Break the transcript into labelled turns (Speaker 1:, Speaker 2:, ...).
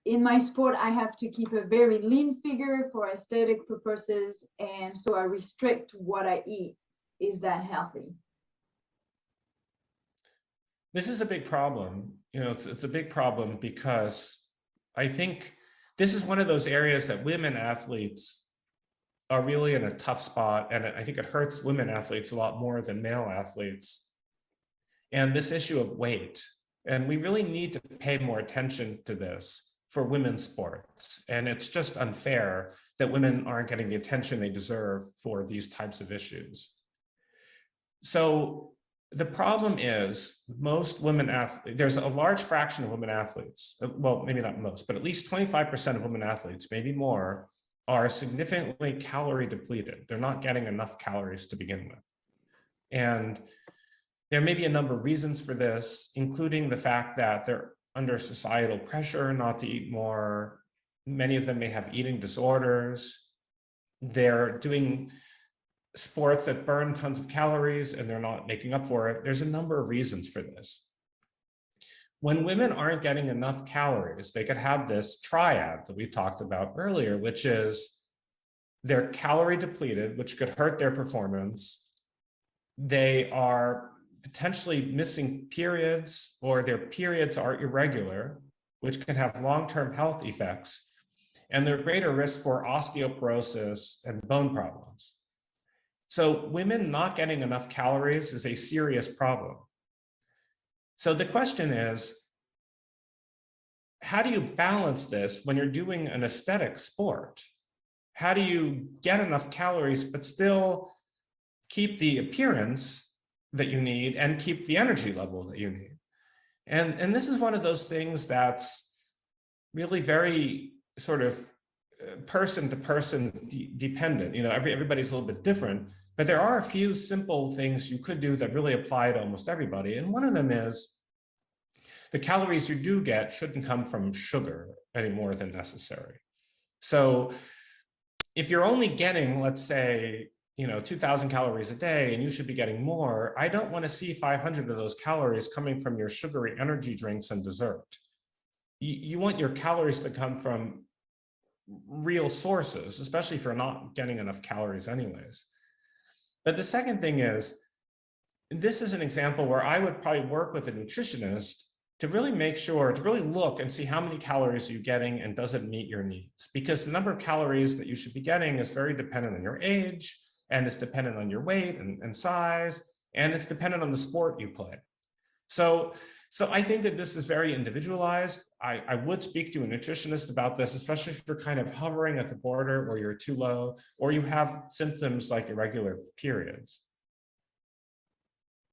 Speaker 1: in my sport, I have to keep a very lean figure for aesthetic purposes, and so I restrict what I eat. Is that healthy?
Speaker 2: This is a big problem. It's a big problem because I think this is one of those areas that women athletes are really in a tough spot. And I think it hurts women athletes a lot more than male athletes. And this issue of weight, and we really need to pay more attention to this for women's sports. And it's just unfair that women aren't getting the attention they deserve for these types of issues. So the problem is most women athletes, there's a large fraction of women athletes, well, maybe not most, but at least 25% of women athletes, maybe more, are significantly calorie depleted. They're not getting enough calories to begin with. And there may be a number of reasons for this, including the fact that they're under societal pressure not to eat more. Many of them may have eating disorders. They're doing sports that burn tons of calories and they're not making up for it. There's a number of reasons for this. When women aren't getting enough calories, they could have this triad that we talked about earlier, which is they're calorie depleted, which could hurt their performance. They are potentially missing periods, or their periods are irregular, which can have long-term health effects. And they're greater risk for osteoporosis and bone problems. So women not getting enough calories is a serious problem. So the question is, how do you balance this when you're doing an aesthetic sport? How do you get enough calories, but still keep the appearance that you need and keep the energy level that you need? And this is one of those things that's really very sort of person to person dependent. Everybody's a little bit different, but there are a few simple things you could do that really apply to almost everybody. And one of them is the calories you do get shouldn't come from sugar any more than necessary. So if you're only getting, let's say, 2,000 calories a day, and you should be getting more, I don't want to see 500 of those calories coming from your sugary energy drinks and dessert. You want your calories to come from real sources, especially if you're not getting enough calories anyways. But the second thing is, this is an example where I would probably work with a nutritionist to really make sure, to really look and see how many calories you're getting and does it meet your needs? Because the number of calories that you should be getting is very dependent on your age, and it's dependent on your weight and size, and it's dependent on the sport you play. So I think that this is very individualized. I would speak to a nutritionist about this, especially if you're kind of hovering at the border or you're too low, or you have symptoms like irregular periods.